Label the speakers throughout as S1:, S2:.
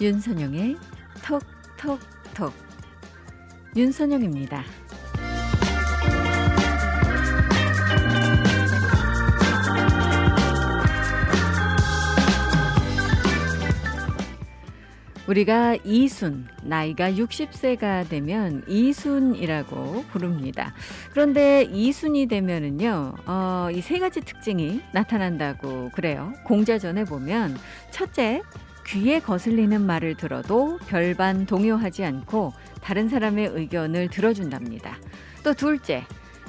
S1: 윤선영의 톡톡톡. 윤선영입니다. 우리가 이순, 나이가 60세가 되면 이순이라고 부릅니다. 그런데 이순이 되면은요, 이 세 가지 특징이 나타난다고 그래요. 공자전에 보면 첫째, 귀에 거슬리는 말을 들어도 별반 동요하지 않고 다른 사람의 의견을 들어준답니다. 또 둘째,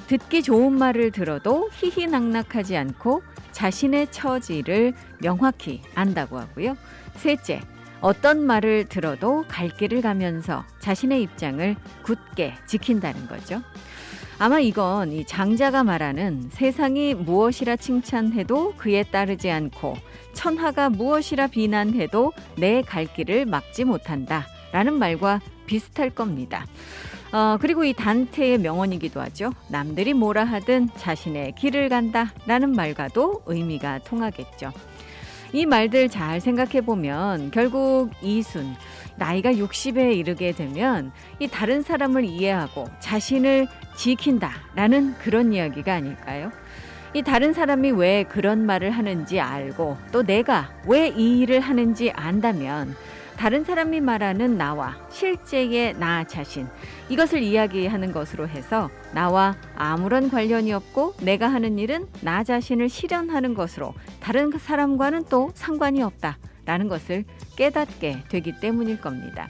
S1: 듣기 좋은 말을 들어도 희희낙낙하지 않고 자신의 처지를 명확히 안다고 하고요. 셋째, 어떤 말을 들어도 갈 길을 가면서 자신의 입장을 굳게 지킨다는 거죠. 아마 이건 이 장자가 말하는 세상이 무엇이라 칭찬해도 그에 따르지 않고 천하가 무엇이라 비난해도 내 갈 길을 막지 못한다 라는 말과 비슷할 겁니다. 그리고 이 단테의 명언이기도 하죠. 남들이 뭐라 하든 자신의 길을 간다 라는 말과도 의미가 통하겠죠. 이 말들 잘 생각해 보면 결국 이순, 나이가 60에 이르게 되면 이 다른 사람을 이해하고 자신을 지킨다라는 그런 이야기가 아닐까요? 이 다른 사람이 왜 그런 말을 하는지 알고 또 내가 왜 이 일을 하는지 안다면 다른 사람이 말하는 나와 실제의 나 자신, 이것을 이야기하는 것으로 해서 나와 아무런 관련이 없고 내가 하는 일은 나 자신을 실현하는 것으로 다른 사람과는 또 상관이 없다라는 것을 깨닫게 되기 때문일 겁니다.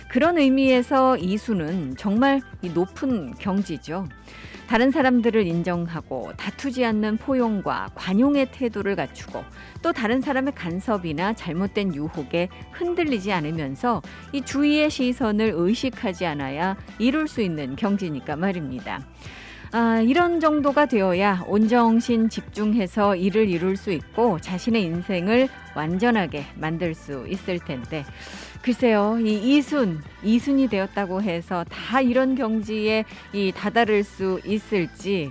S1: 그런 의미에서 이수는 정말 높은 경지죠. 다른 사람들을 인정하고 다투지 않는 포용과 관용의 태도를 갖추고 또 다른 사람의 간섭이나 잘못된 유혹에 흔들리지 않으면서 이 주위의 시선을 의식하지 않아야 이룰 수 있는 경지니까 말입니다. 이런 정도가 되어야 온정신 집중해서 일을 이룰 수 있고 자신의 인생을 완전하게 만들 수 있을 텐데 글쎄요, 이 이순이 되었다고 해서 다 이런 경지에 다다를 수 있을지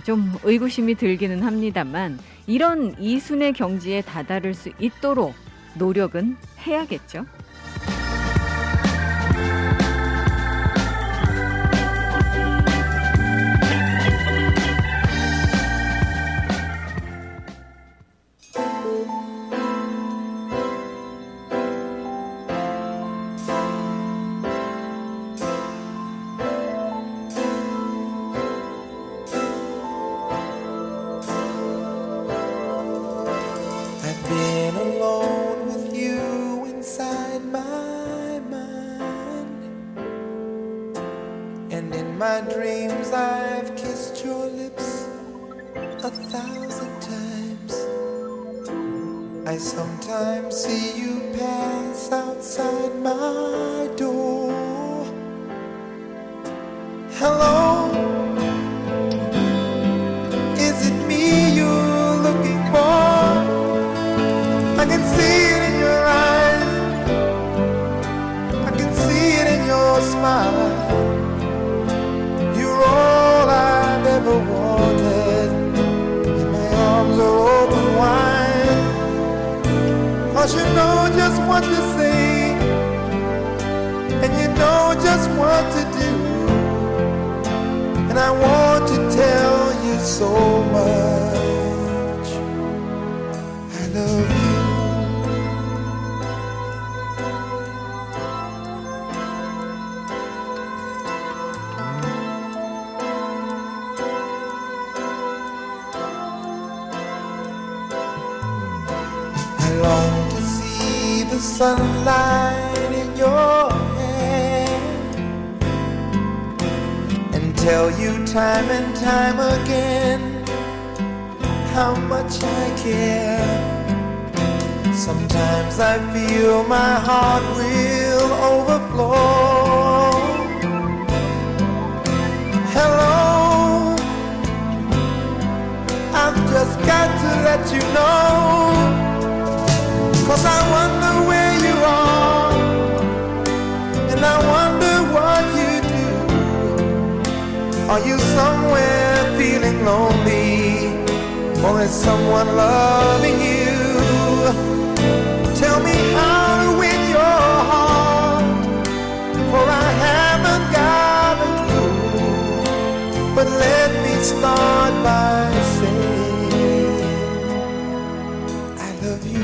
S1: 좀 의구심이 들기는 합니다만 이런 이순의 경지에 다다를 수 있도록 노력은 해야겠죠.
S2: Been alone with you inside my mind, and in my dreams I've kissed your lips 1,000 times. I sometimes see you pass outside my door. Hello, is it me you're looking for? I can see it in your eyes, I can see it in your smile. You're all I've ever wanted, and my arms are open wide. 'Cause you know just what to say, and you know just what to do, and I want to tell you so much I love you. I long to see the sunlight in your hair and tell you time and time again how much I care. Sometimes I feel my heart will overflow. Hello, I've just got to let you know, 'cause I wonder where you are, and I wonder what you do. Are you somewhere feeling lonely, or is someone loving you? Tell me how to win. But let me start by saying I love you.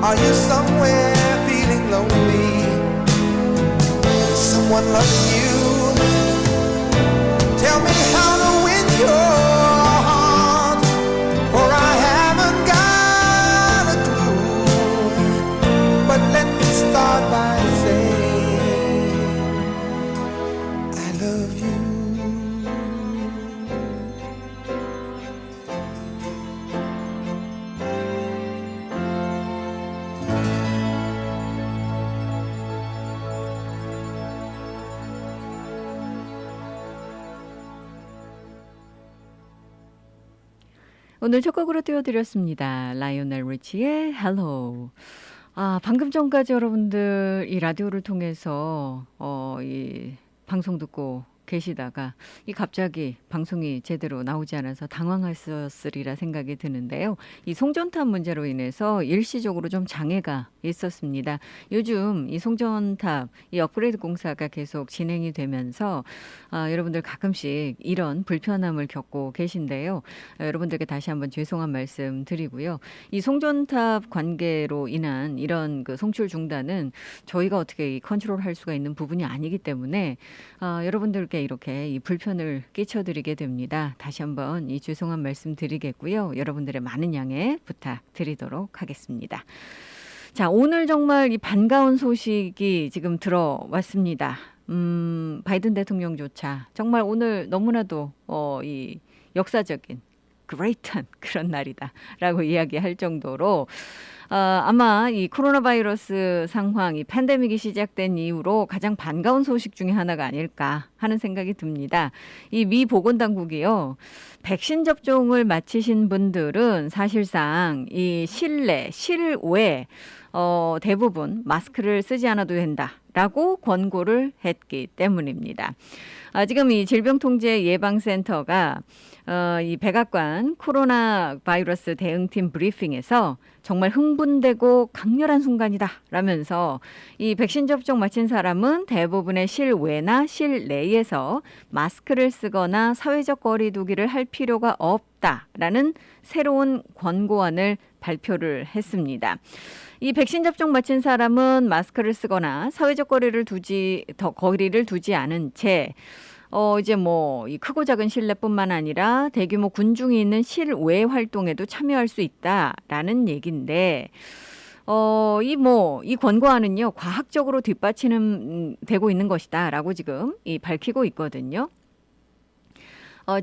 S2: Are you somewhere feeling lonely? Someone loving you? Tell me how to win your heart, for I haven't got a clue. But let me start by saying I love you.
S1: 오늘 첫 곡으로 띄워드렸습니다. 라이오넬 리치의 Hello. 방금 전까지 여러분들 이 라디오를 통해서 이 방송 듣고 계시다가 이 갑자기 방송이 제대로 나오지 않아서 당황하셨으리라 생각이 드는데요. 이 송전탑 문제로 인해서 일시적으로 좀 장애가 있었습니다. 요즘 이 송전탑 이 업그레이드 공사가 계속 진행이 되면서 여러분들 가끔씩 이런 불편함을 겪고 계신데요. 여러분들께 다시 한번 죄송한 말씀 드리고요. 이 송전탑 관계로 인한 이런 그 송출 중단은 저희가 어떻게 컨트롤할 수가 있는 부분이 아니기 때문에 여러분들께 이렇게 이 불편을 끼쳐드리게 됩니다. 다시 한번 이 죄송한 말씀 드리겠고요. 여러분들의 많은 양해 부탁드리도록 하겠습니다. 자, 오늘 정말 이 반가운 소식이 지금 들어왔습니다. 바이든 대통령조차 정말 오늘 너무나도 이 역사적인 그레이트한 그런 날이다라고 이야기할 정도로 아마 이 코로나 바이러스 상황, 이 팬데믹이 시작된 이후로 가장 반가운 소식 중에 하나가 아닐까 하는 생각이 듭니다. 이 미 보건당국이요, 백신 접종을 마치신 분들은 사실상 이 실내, 실외 대부분 마스크를 쓰지 않아도 된다라고 권고를 했기 때문입니다. 지금 이 질병통제예방센터가 이 백악관 코로나 바이러스 대응팀 브리핑에서 정말 흥분되고 강렬한 순간이다 라면서 이 백신 접종 마친 사람은 대부분의 실외나 실내에서 마스크를 쓰거나 사회적 거리 두기를 할 필요가 없다라는 새로운 권고안을 발표를 했습니다. 이 백신 접종 마친 사람은 마스크를 쓰거나 사회적 거리를 두지 않은 채 이제 뭐 이 크고 작은 실내뿐만 아니라 대규모 군중이 있는 실외 활동에도 참여할 수 있다라는 얘기인데 이 권고안은요, 과학적으로 되고 있는 것이다라고 지금 밝히고 있거든요.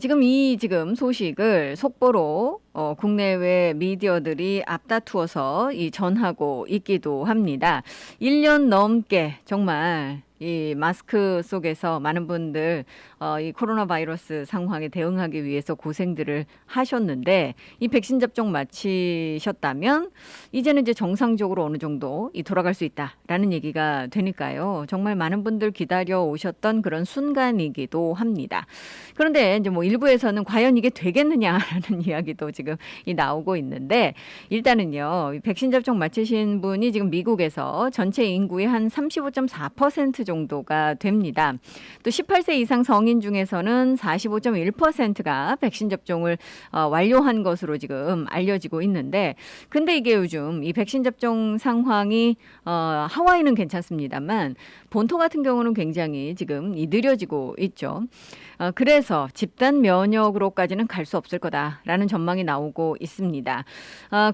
S1: 지금 소식을 속보로 국내외 미디어들이 앞다투어서 전하고 있기도 합니다. 1년 넘게 정말 이 마스크 속에서 많은 분들 이 코로나 바이러스 상황에 대응하기 위해서 고생들을 하셨는데, 이 백신 접종 마치셨다면 이제는 이제 정상적으로 어느 정도 돌아갈 수 있다라는 얘기가 되니까요. 정말 많은 분들 기다려 오셨던 그런 순간이기도 합니다. 그런데 이제 뭐 일부에서는 과연 이게 되겠느냐라는 이야기도 지금 나오고 있는데, 일단은요, 백신 접종 마치신 분이 지금 미국에서 전체 인구의 한 35.4% 정도가 됩니다. 또 18세 이상 성인 중에서는 45.1%가 백신 접종을 완료한 것으로 지금 알려지고 있는데, 근데 이게 요즘 이 백신 접종 상황이 하와이는 괜찮습니다만 본토 같은 경우는 굉장히 지금 느려지고 있죠. 그래서 집단 면역으로까지는 갈 수 없을 거다라는 전망이 나오고 있습니다.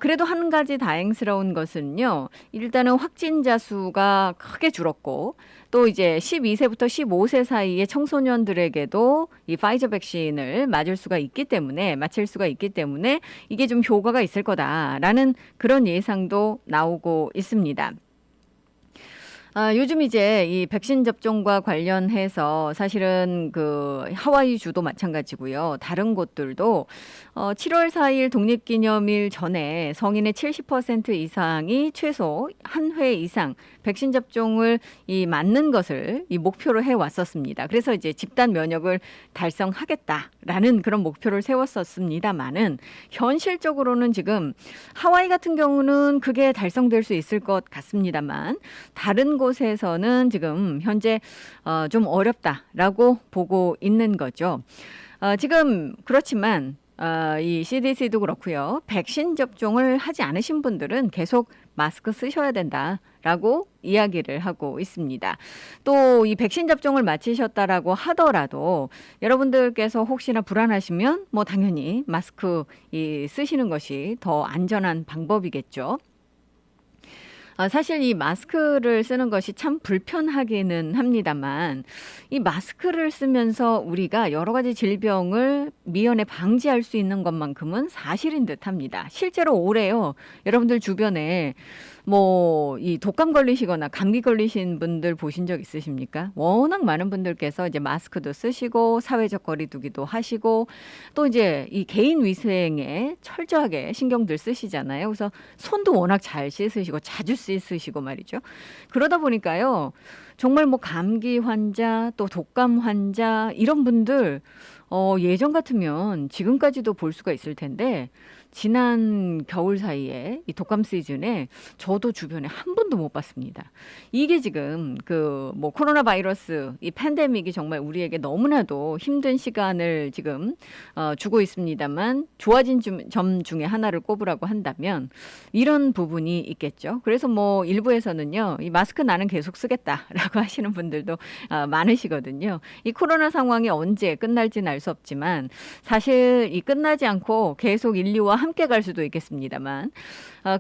S1: 그래도 한 가지 다행스러운 것은요. 일단은 확진자 수가 크게 줄었고, 또 이제 12세부터 15세 사이의 청소년들에게도 이 파이저 백신을 맞을 수가 있기 때문에, 맞힐 수가 있기 때문에 이게 좀 효과가 있을 거다라는 그런 예상도 나오고 있습니다. 요즘 이제 이 백신 접종과 관련해서 사실은 그 하와이 주도 마찬가지고요. 다른 곳들도 7월 4일 독립기념일 전에 성인의 70% 이상이 최소 한 회 이상 백신 접종을 맞는 것을 목표로 해왔었습니다. 그래서 이제 집단 면역을 달성하겠다라는 그런 목표를 세웠었습니다만은 현실적으로는 지금 하와이 같은 경우는 그게 달성될 수 있을 것 같습니다만 다른 곳에서는 지금 현재 좀 어렵다라고 보고 있는 거죠. 지금 그렇지만 이 CDC도 그렇고요. 백신 접종을 하지 않으신 분들은 계속 마스크 쓰셔야 된다라고 이야기를 하고 있습니다. 또 이 백신 접종을 마치셨다라고 하더라도 여러분들께서 혹시나 불안하시면 뭐 당연히 마스크 쓰시는 것이 더 안전한 방법이겠죠. 사실 이 마스크를 쓰는 것이 참 불편하기는 합니다만 이 마스크를 쓰면서 우리가 여러 가지 질병을 미연에 방지할 수 있는 것만큼은 사실인 듯합니다. 실제로 올해요. 여러분들 주변에 뭐 이 독감 걸리시거나 감기 걸리신 분들 보신 적 있으십니까? 워낙 많은 분들께서 이제 마스크도 쓰시고 사회적 거리두기도 하시고 또 이제 이 개인 위생에 철저하게 신경들 쓰시잖아요. 그래서 손도 워낙 잘 씻으시고 자주 씻으시고 말이죠. 그러다 보니까요. 정말 뭐 감기 환자 또 독감 환자 이런 분들 예전 같으면 지금까지도 볼 수가 있을 텐데 지난 겨울 사이에 이 독감 시즌에 저도 주변에 한 분도 못 봤습니다. 이게 지금 그 뭐 코로나 바이러스 이 팬데믹이 정말 우리에게 너무나도 힘든 시간을 지금 주고 있습니다만 좋아진 점 중에 하나를 꼽으라고 한다면 이런 부분이 있겠죠. 그래서 뭐 일부에서는요. 이 마스크 나는 계속 쓰겠다라고 하시는 분들도 많으시거든요. 이 코로나 상황이 언제 끝날지는 알 수 없지만 사실 이 끝나지 않고 계속 인류와 함께 갈 수도 있겠습니다만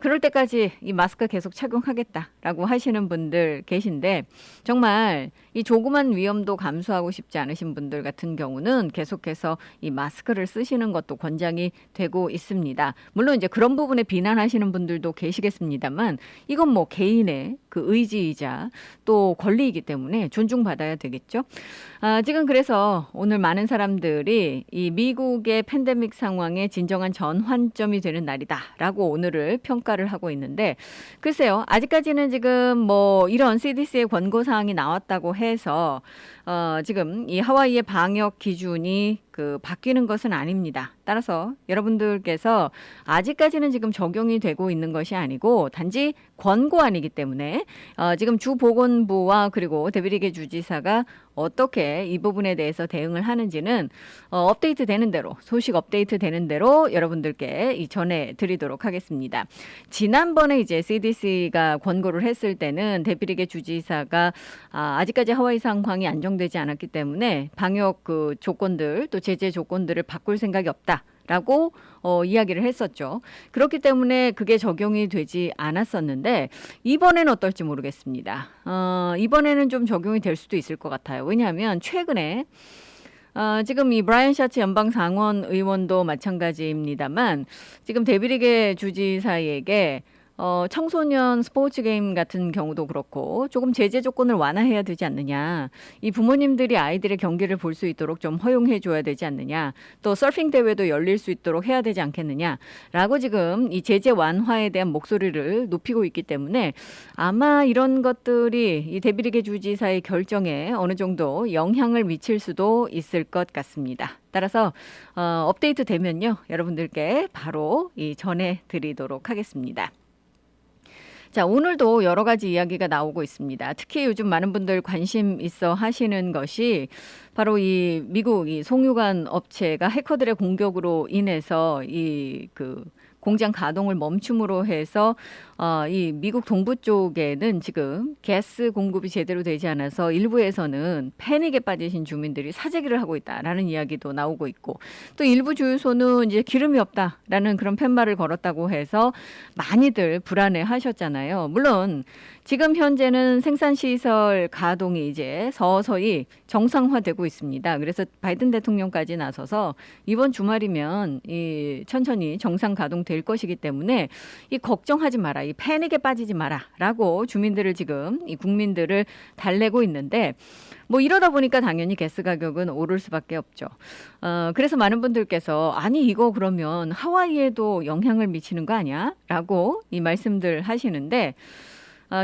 S1: 그럴 때까지 이 마스크 계속 착용하겠다라고 하시는 분들 계신데 정말 이 조그만 위험도 감수하고 싶지 않으신 분들 같은 경우는 계속해서 이 마스크를 쓰시는 것도 권장이 되고 있습니다. 물론 이제 그런 부분에 비난하시는 분들도 계시겠습니다만 이건 뭐 개인의 그 의지이자 또 권리이기 때문에 존중받아야 되겠죠. 지금 그래서 오늘 많은 사람들이 이 미국의 팬데믹 상황의 진정한 전환점이 되는 날이다라고 오늘을 평가를 하고 있는데 글쎄요. 아직까지는 지금 뭐 이런 CDC의 권고 사항이 나왔다고 해서 지금 이 하와이의 방역 기준이 바뀌는 것은 아닙니다. 따라서 여러분들께서 아직까지는 지금 적용이 되고 있는 것이 아니고 단지 권고안이기 때문에 지금 주보건부와 그리고 데빌리게 주지사가 어떻게 이 부분에 대해서 대응을 하는지는 업데이트 되는 대로 소식 업데이트 되는 대로 여러분들께 전해드리도록 하겠습니다. 지난번에 이제 CDC가 권고를 했을 때는 데빌리게 주지사가 아직까지 하와이 상황이 안정되지 않았기 때문에 방역 조건들 또 제재 조건들을 바꿀 생각이 없다라고 이야기를 했었죠. 그렇기 때문에 그게 적용이 되지 않았었는데 이번에는 어떨지 모르겠습니다. 이번에는 좀 적용이 될 수도 있을 것 같아요. 왜냐하면 최근에 지금 이 브라이언 샤츠 연방 상원 의원도 마찬가지입니다만 지금 데빌리게 주지사에게 청소년 스포츠 게임 같은 경우도 그렇고 조금 제재 조건을 완화해야 되지 않느냐. 이 부모님들이 아이들의 경기를 볼 수 있도록 좀 허용해 줘야 되지 않느냐. 또 서핑 대회도 열릴 수 있도록 해야 되지 않겠느냐라고 지금 이 제재 완화에 대한 목소리를 높이고 있기 때문에 아마 이런 것들이 이 데빌리게 주지사의 결정에 어느 정도 영향을 미칠 수도 있을 것 같습니다. 따라서 업데이트 되면요. 여러분들께 바로 전해드리도록 하겠습니다. 자, 오늘도 여러 가지 이야기가 나오고 있습니다. 특히 요즘 많은 분들 관심 있어 하시는 것이 바로 이 미국 이 송유관 업체가 해커들의 공격으로 인해서 이 공장 가동을 멈춤으로 해서 이 미국 동부 쪽에는 지금 가스 공급이 제대로 되지 않아서 일부에서는 패닉에 빠지신 주민들이 사재기를 하고 있다라는 이야기도 나오고 있고, 또 일부 주유소는 이제 기름이 없다라는 그런 팻말을 걸었다고 해서 많이들 불안해 하셨잖아요. 물론 지금 현재는 생산시설 가동이 이제 서서히 정상화되고 있습니다. 그래서 바이든 대통령까지 나서서 이번 주말이면 이 천천히 정상 가동될 것이기 때문에 이 걱정하지 마라, 이 패닉에 빠지지 마라라고 주민들을 지금 이 국민들을 달래고 있는데, 뭐 이러다 보니까 당연히 가스 가격은 오를 수밖에 없죠. 그래서 많은 분들께서 아니 이거 그러면 하와이에도 영향을 미치는 거 아니야? 라고 이 말씀들 하시는데,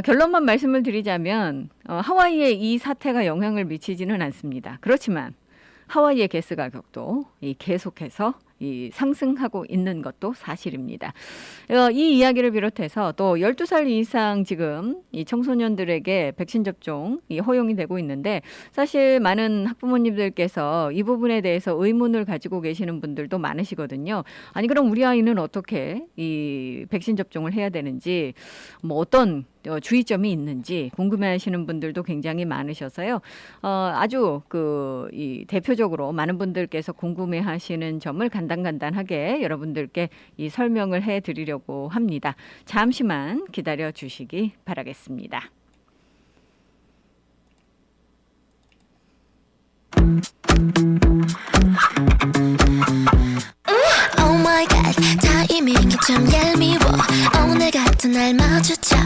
S1: 결론만 말씀을 드리자면 하와이에 이 사태가 영향을 미치지는 않습니다. 그렇지만 하와이의 가스 가격도 계속해서 상승하고 있는 것도 사실입니다. 이 이야기를 비롯해서 또 12살 이상 지금 이 청소년들에게 백신 접종 허용이 되고 있는데, 사실 많은 학부모님들께서 이 부분에 대해서 의문을 가지고 계시는 분들도 많으시거든요. 아니 그럼 우리 아이는 어떻게 이 백신 접종을 해야 되는지, 뭐 어떤 주의점이 있는지 궁금해하시는 분들도 굉장히 많으셔서요. 아주 이 대표적으로 많은 분들께서 궁금해하시는 점을 간단하게 여러분들께 이 설명을 해드리려고 합니다. 잠시만 기다려 주시기 바라겠습니다.
S3: Oh my god, 타이밍이 참 얄미워. 오늘 같은 날 마주쳐.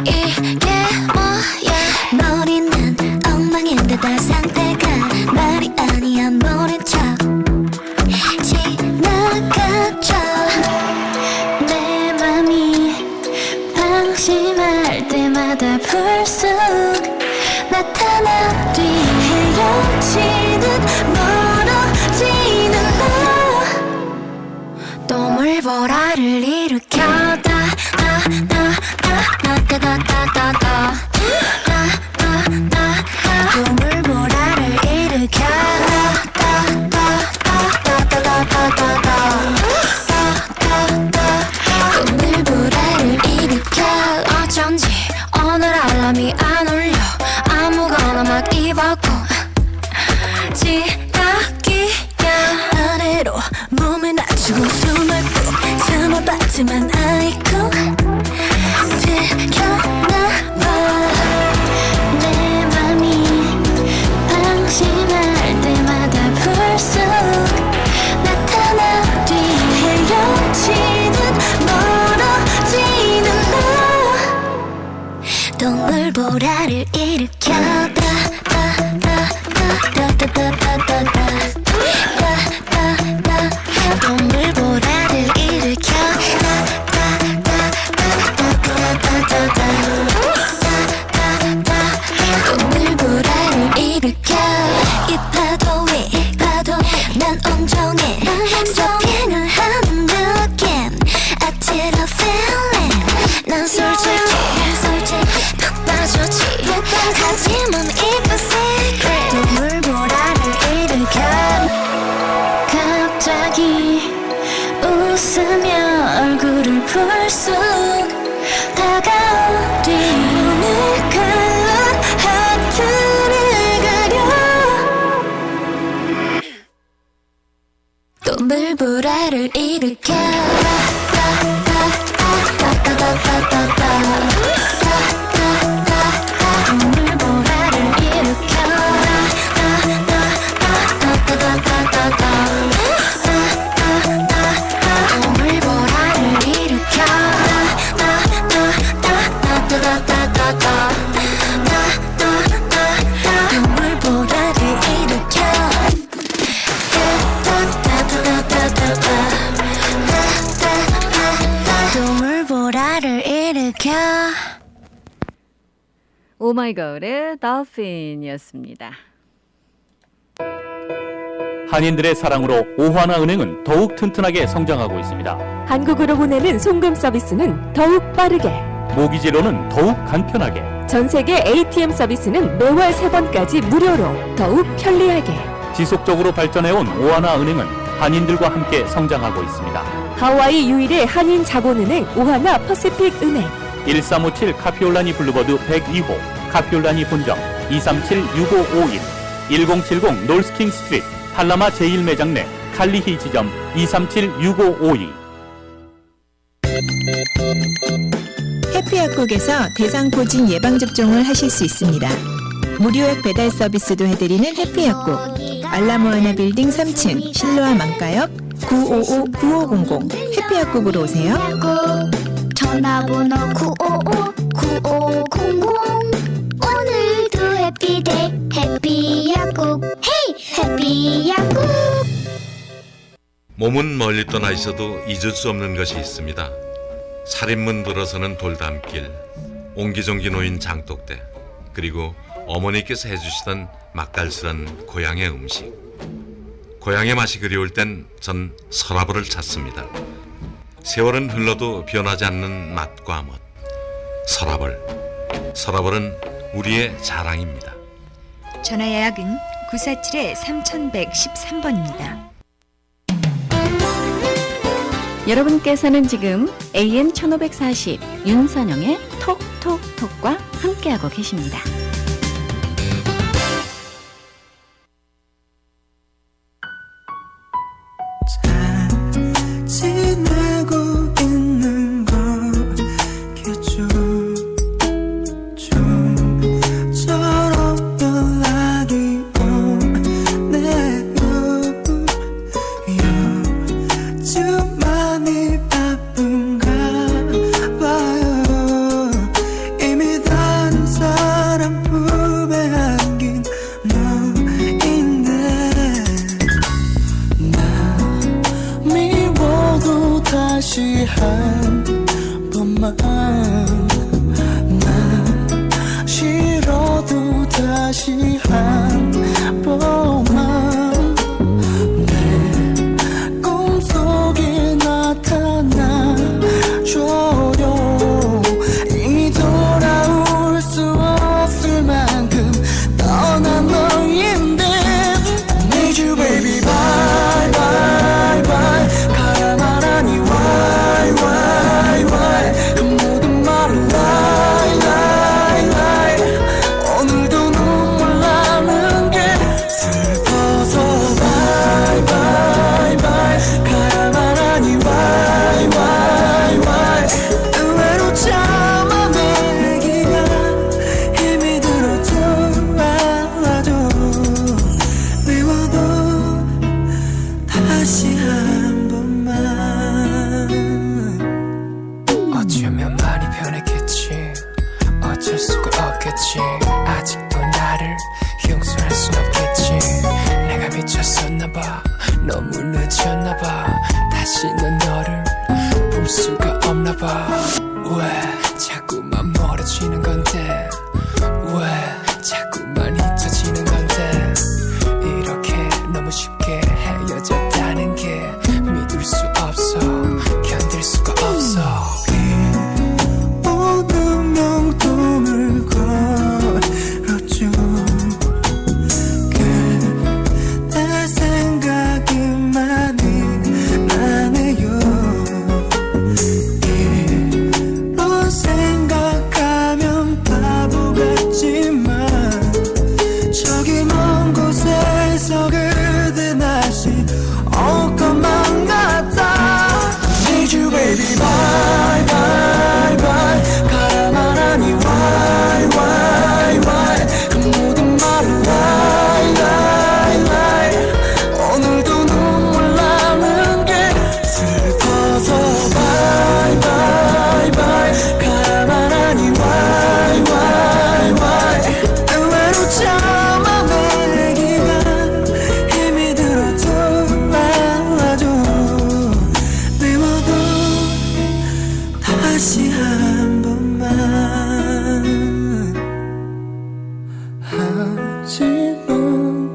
S3: 이게 뭐야? 머리는 엉망인데 다 상태가 말이 아니야 모른 척 지나가죠. 내 맘이 방심할 때마다 불쑥 나타나 뒤 헤엄치듯 멀어지는 너. 또 물보라를 일으켜 또 물보라를 일으켜 또 물보라를 일으켜. 어쩐지 오늘 알람이 안 울려. 아무거나 막 입었고 지각이야. 아래로 몸을 낮추고 숨을 푹 참아봤지만 아이고 들켰나봐. 내 맘이 방심할 때마다 불쑥 나타나 뒤 헤엄치듯 멀어지는 너. 동물보라를 일으켜 동물보라를 일으켜 동물보라를 일으켜. 이 파도에 난 온종일 서핑을 하는 느낌. I did a feeling. 난 솔직히 푹 빠졌지. 하지만 it's a secret. 동물보라를 일으켜. 갑자기 웃으며 얼굴을 불쑥 다가온 뒤 눈을 갈라 하트를 가려. 또 물보라를 일으켜. 물보라를 일으켜. 물보라를 일으켜. 물보라를 일으켜. 물보라를 일으켜.
S1: 오마이걸의 dolphin이었습니다.
S4: 한인들의 사랑으로 오하나은행은 더욱 튼튼하게 성장하고 있습니다.
S5: 한국으로 보내는 송금 서비스는 더욱 빠르게,
S4: 모기지로는 더욱 간편하게,
S5: 전 세계 ATM 서비스는 매월 3번까지 무료로 더욱 편리하게.
S4: 지속적으로 발전해온 오하나은행은 한인들과 함께 성장하고 있습니다.
S5: 하와이 유일의 한인 자본은행 오하나 퍼시픽 은행.
S4: 1357 카피올라니 블루버드 102호, 카피올라니 본점 237-6551, 1070 놀스킹 스트리트 팔라마 제1매장 내 칼리히 지점 237-6552.
S6: 해피약국에서 대상포진 예방접종을 하실 수 있습니다. 무료액 배달 서비스도 해드리는 해피약국. 알라모아나 빌딩 3층 실로아 망가역 955-9500 해피약국으로 오세요.
S3: 전화번호 955-9500 오늘도 해피데이 해피약국 헤이 해피약국.
S7: 몸은 멀리 떠나 있어도 잊을 수 없는 것이 있습니다. 살인문 들어서는 돌담길, 옹기종기 놓인 장독대, 그리고 어머니께서 해주시던 맛깔스런 고향의 음식. 고향의 맛이 그리울 땐 전 서라벌을 찾습니다. 세월은 흘러도 변하지 않는 맛과 멋. 서라벌은 우리의 자랑입니다.
S8: 전화 예약은 947-3113번입니다.
S1: 여러분께서는 지금 AM 1540 윤선영의 톡톡톡과 함께하고 계십니다.
S2: 지내고 있는 거겠죠. 좀처럼 연락이 오네요. 요즘 많이 바쁜가 봐요. 이미 다른 사람 품에 안긴 너인데 미워도 다시 한 번만, 난 싫어도 다시 한 번만 내 꿈속에 나타나줘요. 이미 돌아올 수 없을 만큼 떠난 너인데 Need you baby bye bye bye. 가야만 하니 why 그 모든 말은 lie lie lie. 오늘도 눈물 나는 게 슬퍼서 bye bye bye. 가야만 하니 why 의외로 참아내기가 힘이 들어 돌아와줘. 미워도 다시 한 번만.
S9: 어쩌면 많이 변했겠지, 어쩔 수가 없겠지. 아직도 나를 용서할 순 없겠지. 내가 미쳤었나봐, 너무 늦었나봐. 다시는 너를 볼 수가 없나봐. 왜 자꾸만 멀어지는 건데, 왜 자꾸만 잊혀지는 건데. 이렇게 너무 쉽게 헤어졌다는 게 믿을 수 없어, 견딜 수가 없어.
S2: 오는 명동을 걸었죠. 그때 생각이 많이 나네요. 이런 생각하면 바보 같지만 저기 먼 곳에서 그대 다시 올 것만 같아. Need you baby bye bye bye. 가야만 하니 why 그 모든 말은 lie lie lie. 오늘도 눈물 나는 게 슬퍼서 bye bye bye. 가야만 하니 why 의외로 참아내기가 힘이 들어 돌아와줘. 미워도 다시 한 번만. 하지만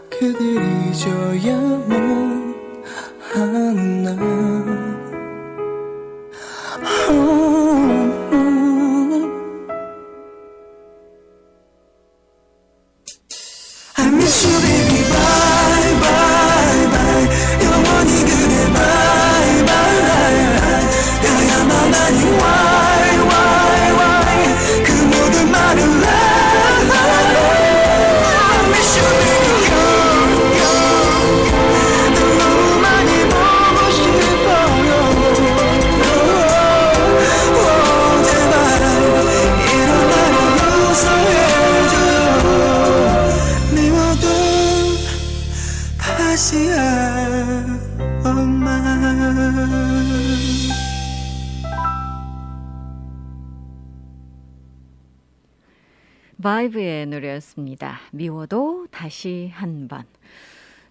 S2: 그들이
S9: 잊어야만 하는 날 I miss you baby bye bye bye 영원히 그대 bye bye 야야만 아니 why 그 모든 말을 lie I miss you baby 난 너무 많이 보고 싶어요 제발 일어나려 용서해줘요 미워도 다시 한 번만
S1: 바이브의 노래였습니다. 미워도 다시 한 번.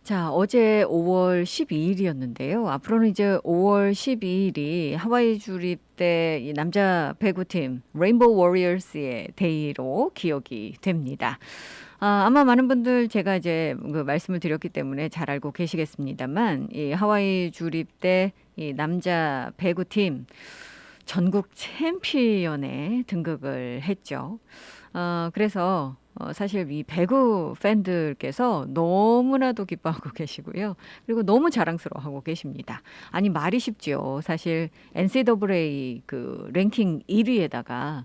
S1: 자, 어제 5월 12일이었는데요. 앞으로는 이제 5월 12일이 하와이 주립 때 이 남자 배구팀 레인보우 워리어스의 데이로 기억이 됩니다. 아마 많은 분들 제가 이제 그 말씀을 드렸기 때문에 잘 알고 계시겠습니다만 이 하와이 주립 때 이 남자 배구팀 전국 챔피언에 등극을 했죠. 그래서 사실 이 배구 팬들께서 너무나도 기뻐하고 계시고요. 그리고 너무 자랑스러워하고 계십니다. 아니 말이 쉽죠. 사실 NCAA 그 랭킹 1위에다가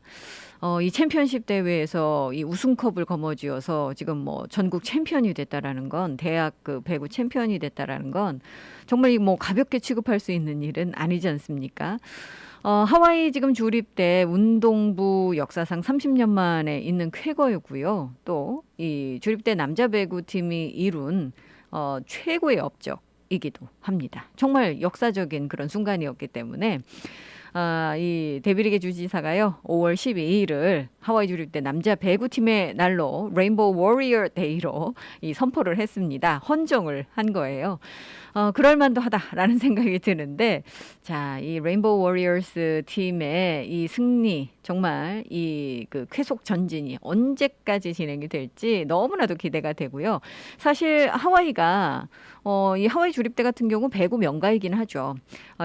S1: 이 챔피언십 대회에서 이 우승컵을 거머쥐어서 지금 뭐 전국 챔피언이 됐다라는 건 대학 그 배구 챔피언이 됐다라는 건 정말 뭐 가볍게 취급할 수 있는 일은 아니지 않습니까? 하와이 지금 주립 때 운동부 역사상 30년 만에 있는 쾌거이고요. 또 이 주립 때 남자 배구팀이 이룬 최고의 업적이기도 합니다. 정말 역사적인 그런 순간이었기 때문에 이 데뷔리게 주지사가요 5월 12일을 하와이 주립 때 남자 배구팀의 날로 레인보우 워리어 데이로 이 선포를 했습니다. 헌정을 한 거예요. 그럴만도 하다라는 생각이 드는데 자, 이 레인보우 워리어스 팀의 이 승리 정말 이 그 쾌속 전진이 언제까지 진행이 될지 너무나도 기대가 되고요. 사실 하와이가 이 하와이 주립대 같은 경우 배구 명가이긴 하죠.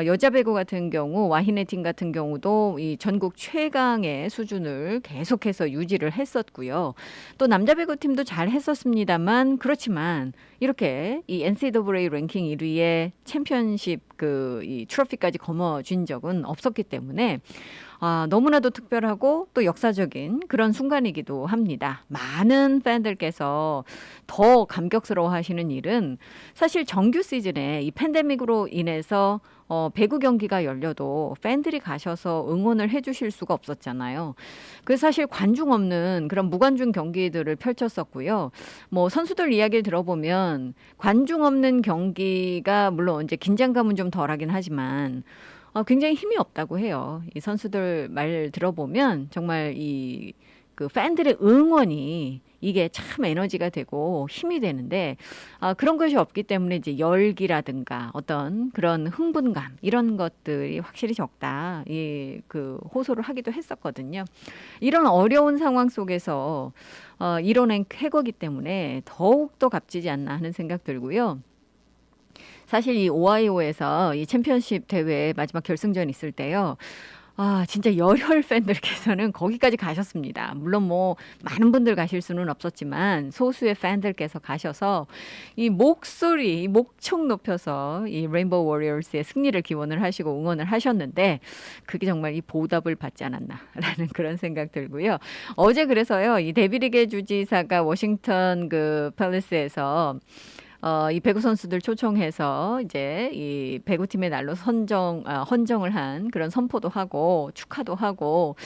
S1: 여자 배구 같은 경우 와히네 팀 같은 경우도 이 전국 최강의 수준을 계속해서 유지를 했었고요. 또 남자 배구 팀도 잘 했었습니다만 그렇지만 이렇게 이 NCAA 랭킹 1위의 챔피언십 이 트로피까지 거머쥔 적은 없었기 때문에 너무나도 특별하고 또 역사적인 그런 순간이기도 합니다. 많은 팬들께서 더 감격스러워 하시는 일은 사실 정규 시즌에 이 팬데믹으로 인해서 배구 경기가 열려도 팬들이 가셔서 응원을 해주실 수가 없었잖아요. 그래서 사실 관중 없는 그런 무관중 경기들을 펼쳤었고요. 뭐 선수들 이야기를 들어보면 관중 없는 경기가 물론 이제 긴장감은 좀 덜하긴 하지만 굉장히 힘이 없다고 해요. 이 선수들 말 들어보면 정말 그 팬들의 응원이 이게 참 에너지가 되고 힘이 되는데 그런 것이 없기 때문에 이제 열기라든가 어떤 그런 흥분감 이런 것들이 확실히 적다. 그 호소를 하기도 했었거든요. 이런 어려운 상황 속에서 이뤄낸 쾌거기 때문에 더욱더 값지지 않나 하는 생각 들고요. 사실 이 오하이오에서 이 챔피언십 대회 마지막 결승전 있을 때요. 진짜 열혈 팬들께서는 거기까지 가셨습니다. 물론 뭐 많은 분들 가실 수는 없었지만 소수의 팬들께서 가셔서 이 목소리, 이 목청 높여서 이 레인보우 워리어스의 승리를 기원을 하시고 응원을 하셨는데 그게 정말 이 보답을 받지 않았나라는 그런 생각 들고요. 어제 그래서요. 이 데뷔리게 주지사가 워싱턴 그 팰리스에서 이 배구 선수들 초청해서 이제 이 배구팀의 날로 헌정을 한 그런 선포도 하고 축하도 하고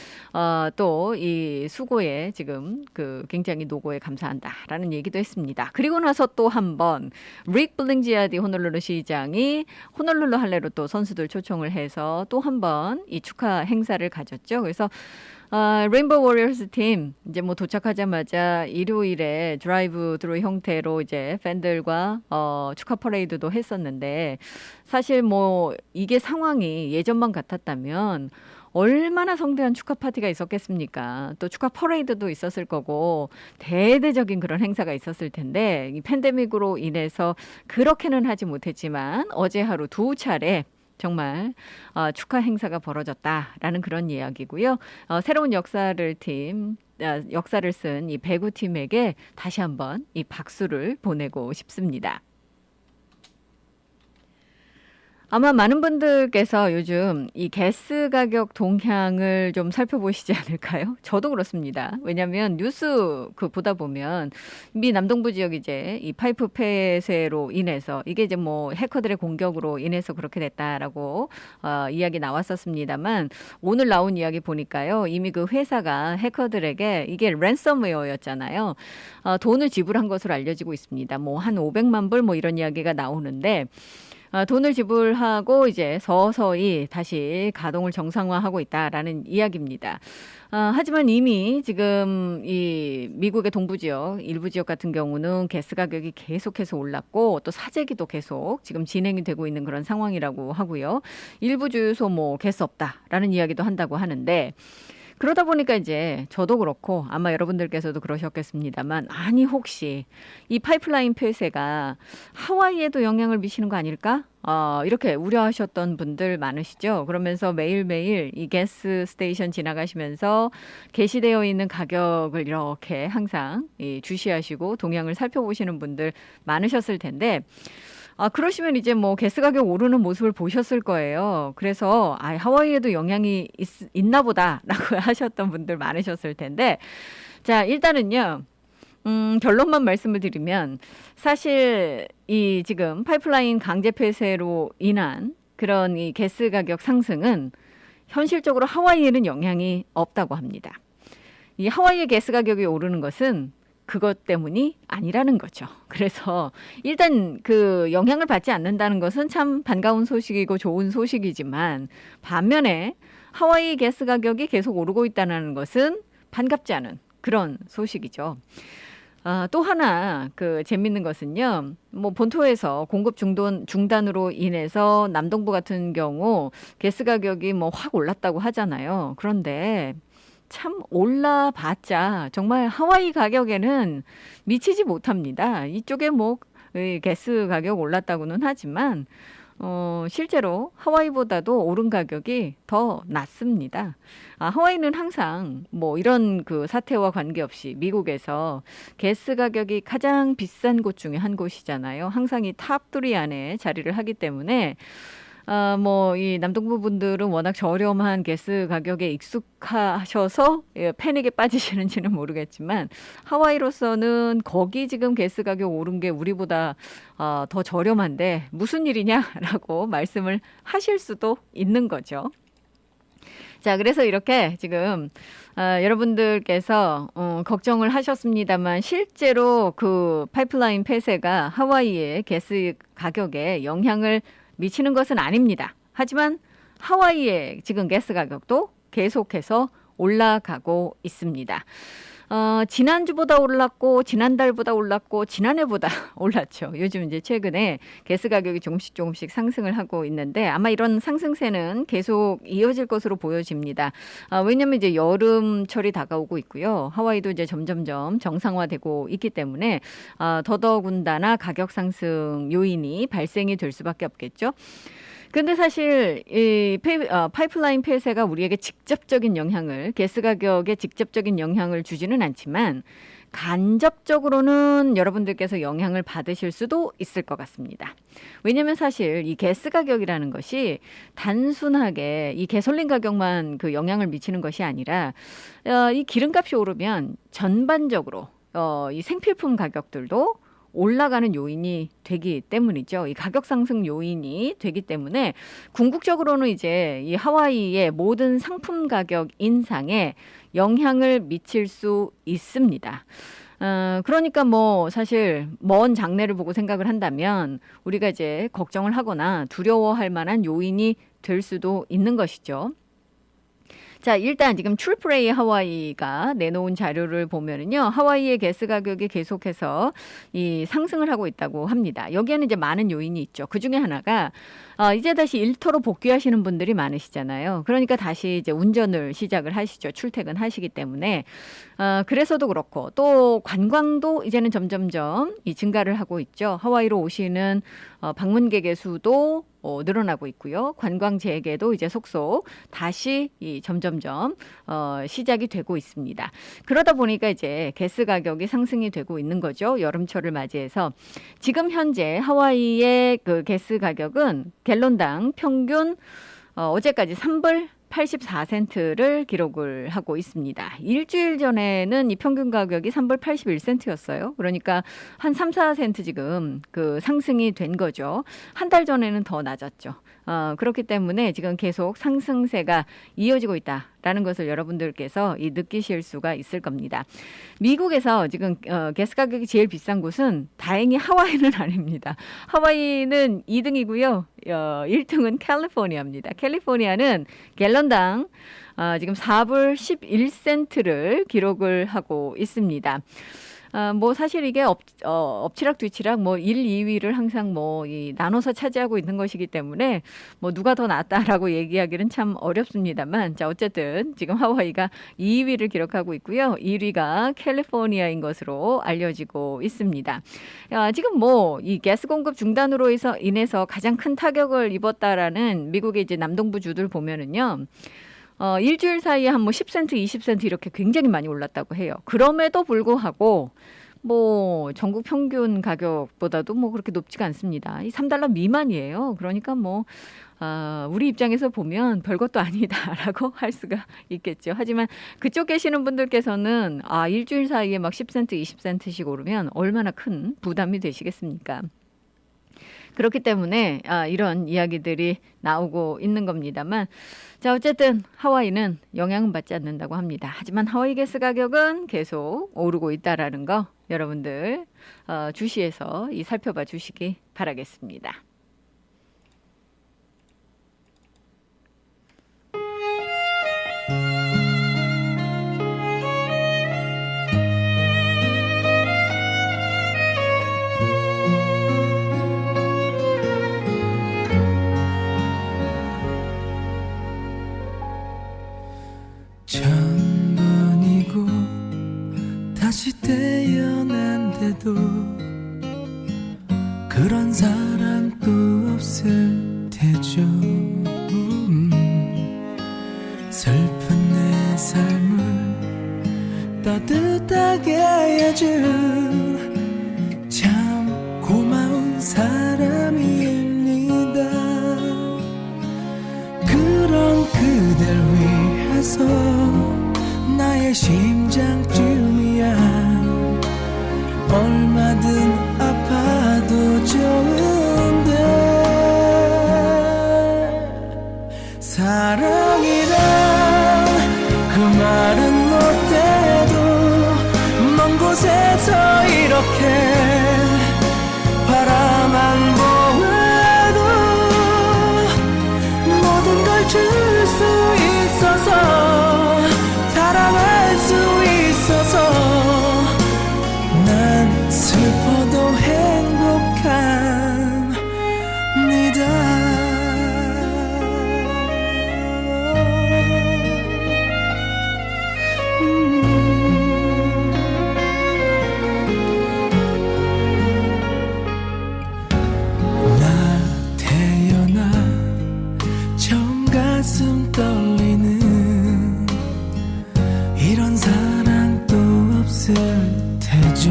S1: 또 이 수고에 지금 그 굉장히 노고에 감사한다라는 얘기도 했습니다. 그리고 나서 또 한 번 릭 블링지아디 호놀룰루 시장이 호놀룰루 할레로 또 선수들 초청을 해서 또 한 번 이 축하 행사를 가졌죠. 그래서 레인보우 워리어스 팀 이제 뭐 도착하자마자 일요일에 드라이브 드루 형태로 이제 팬들과 축하 퍼레이드도 했었는데 사실 뭐 이게 상황이 예전만 같았다면 얼마나 성대한 축하 파티가 있었겠습니까? 또 축하 퍼레이드도 있었을 거고 대대적인 그런 행사가 있었을 텐데 이 팬데믹으로 인해서 그렇게는 하지 못했지만 어제 하루 2차례 정말 축하 행사가 벌어졌다라는 그런 이야기고요. 새로운 역사를 쓴 이 배구팀에게 다시 한번 이 박수를 보내고 싶습니다. 아마 많은 분들께서 요즘 이 가스 가격 동향을 좀 살펴보시지 않을까요? 저도 그렇습니다. 왜냐하면 뉴스 보다 보면 미 남동부 지역 이제 이 파이프 폐쇄로 인해서 이게 이제 뭐 해커들의 공격으로 인해서 그렇게 됐다라고 이야기 나왔었습니다만 오늘 나온 이야기 보니까요. 이미 그 회사가 해커들에게 이게 랜섬웨어였잖아요. 돈을 지불한 것으로 알려지고 있습니다. 뭐 한 500만 불 뭐 이런 이야기가 나오는데 돈을 지불하고 이제 서서히 다시 가동을 정상화하고 있다라는 이야기입니다. 하지만 이미 지금 이 미국의 동부 지역, 일부 지역 같은 경우는 가스 가격이 계속해서 올랐고 또 사재기도 계속 지금 진행이 되고 있는 그런 상황이라고 하고요. 일부 주유소 뭐 가스 없다라는 이야기도 한다고 하는데 그러다 보니까 이제 저도 그렇고 아마 여러분들께서도 그러셨겠습니다만 아니 혹시 이 파이프라인 폐쇄가 하와이에도 영향을 미치는 거 아닐까? 이렇게 우려하셨던 분들 많으시죠? 그러면서 매일매일 이 가스 스테이션 지나가시면서 게시되어 있는 가격을 이렇게 항상 주시하시고 동향을 살펴보시는 분들 많으셨을 텐데 그러시면 이제 뭐 가스 가격 오르는 모습을 보셨을 거예요. 그래서 하와이에도 영향이 있나 보다라고 하셨던 분들 많으셨을 텐데 자, 일단은요. 결론만 말씀을 드리면 사실 이 지금 파이프라인 강제 폐쇄로 인한 그런 이 가스 가격 상승은 현실적으로 하와이에는 영향이 없다고 합니다. 이 하와이의 가스 가격이 오르는 것은 그것 때문이 아니라는 거죠. 그래서 일단 그 영향을 받지 않는다는 것은 참 반가운 소식이고 좋은 소식이지만 반면에 하와이 가스 가격이 계속 오르고 있다는 것은 반갑지 않은 그런 소식이죠. 또 하나 재밌는 것은요. 뭐 본토에서 공급 중단으로 인해서 남동부 같은 경우 가스 가격이 뭐 확 올랐다고 하잖아요. 그런데 참 올라봤자 정말 하와이 가격에는 미치지 못합니다. 이쪽에 뭐 가스 가격 올랐다고는 하지만 실제로 하와이보다도 오른 가격이 더 낮습니다. 하와이는 항상 뭐 이런 그 사태와 관계없이 미국에서 가스 가격이 가장 비싼 곳 중에 한 곳이잖아요. 항상 이 탑3 안에 자리를 하기 때문에 뭐 이 남동부 분들은 워낙 저렴한 가스 가격에 익숙하셔서 패닉에 빠지시는지는 모르겠지만 하와이로서는 거기 지금 가스 가격 오른 게 우리보다 더 저렴한데 무슨 일이냐라고 말씀을 하실 수도 있는 거죠. 자, 그래서 이렇게 지금 여러분들께서 걱정을 하셨습니다만 실제로 그 파이프라인 폐쇄가 하와이의 가스 가격에 영향을 미치는 것은 아닙니다. 하지만 하와이의 지금 가스 가격도 계속해서 올라가고 있습니다. 지난주보다 올랐고 지난달보다 올랐고 지난해보다 올랐죠. 요즘 이제 최근에 가스 가격이 조금씩 상승을 하고 있는데 아마 이런 상승세는 계속 이어질 것으로 보여집니다. 왜냐하면 이제 여름철이 다가오고 있고요. 하와이도 이제 점점점 정상화되고 있기 때문에 더더군다나 가격 상승 요인이 발생이 될 수밖에 없겠죠. 근데 사실 이 파이프라인 폐쇄가 우리에게 직접적인 영향을 가스 가격에 직접적인 영향을 주지는 않지만 간접적으로는 여러분들께서 영향을 받으실 수도 있을 것 같습니다. 왜냐하면 사실 이 가스 가격이라는 것이 단순하게 이 가솔린 가격만 그 영향을 미치는 것이 아니라 이 기름값이 오르면 전반적으로 이 생필품 가격들도 올라가는 요인이 되기 때문이죠. 이 가격 상승 요인이 되기 때문에 궁극적으로는 이제 이 하와이의 모든 상품 가격 인상에 영향을 미칠 수 있습니다. 그러니까 뭐 사실 먼 장래를 보고 생각을 한다면 우리가 이제 걱정을 하거나 두려워할 만한 요인이 될 수도 있는 것이죠. 자, 일단 지금 트리플A 하와이가 내놓은 자료를 보면은요, 하와이의 가스 가격이 계속해서 이 상승을 하고 있다고 합니다. 여기에는 이제 많은 요인이 있죠. 그 중에 하나가 이제 다시 일터로 복귀하시는 분들이 많으시잖아요. 그러니까 다시 이제 운전을 시작을 하시죠. 출퇴근하시기 때문에. 그래서도 그렇고 또 관광도 이제는 점점점 이 증가를 하고 있죠. 하와이로 오시는 방문객의 수도 늘어나고 있고요. 관광 재개도 이제 속속 다시 점점점 시작이 되고 있습니다. 그러다 보니까 이제 가스 가격이 상승이 되고 있는 거죠. 여름철을 맞이해서 지금 현재 하와이의 그 가스 가격은 갤런당 평균 어제까지 3불 84센트를 기록을 하고 있습니다. 일주일 전에는 이 평균 가격이 3불 81센트였어요. 그러니까 한 3, 4센트 지금 그 상승이 된 거죠. 한 달 전에는 더 낮았죠. 그렇기 때문에 지금 계속 상승세가 이어지고 있다라는 것을 여러분들께서 느끼실 수가 있을 겁니다. 미국에서 지금 가스 가격이 제일 비싼 곳은 다행히 하와이는 아닙니다. 하와이는 2등이고요. 1등은 캘리포니아입니다. 캘리포니아는 갤런당 지금 4불 11센트를 기록을 하고 있습니다. 뭐 사실 이게 엎치락 뒤치락 1, 2위를 항상 나눠서 차지하고 있는 것이기 때문에 누가 더 낫다라고 얘기하기는 참 어렵습니다만, 자, 어쨌든 지금 하와이가 2위를 기록하고 있고요. 1위가 캘리포니아인 것으로 알려지고 있습니다. 지금 이 가스 공급 중단으로 인해서 가장 큰 타격을 입었다라는 미국의 이제 남동부 주들 보면은요. 일주일 사이에 한 10센트, 20센트 이렇게 굉장히 많이 올랐다고 해요. 그럼에도 불구하고 전국 평균 가격보다도 그렇게 높지가 않습니다. 이 3달러 미만이에요. 그러니까 우리 입장에서 보면 별것도 아니다라고 할 수가 있겠죠. 하지만 그쪽 계시는 분들께서는 일주일 사이에 10센트, 20센트씩 오르면 얼마나 큰 부담이 되시겠습니까? 그렇기 때문에 이런 이야기들이 나오고 있는 겁니다만, 자, 어쨌든 하와이는 영향은 받지 않는다고 합니다. 하지만 하와이 가스 가격은 계속 오르고 있다라는 거 여러분들 주시해서 살펴봐 주시기 바라겠습니다.
S9: 천번이고 다시 태어난데도 그런 사람도 없을 테죠. 슬픈 내 삶을 따뜻하게 해준 참 고마운 사람입니다. 그런 그댈 위해서 나의 심장쯤이야 얼마든 아파도 좋은데, 사랑이란 그 말은 못해도 먼 곳에서 이렇게 바라만 보아도 모든 걸 줄 수 있어서 사랑할 수 있어서 난 슬퍼도 행복합니다. 나 태어나 처음 가슴 떨리는 이런 사랑도 없을 테죠.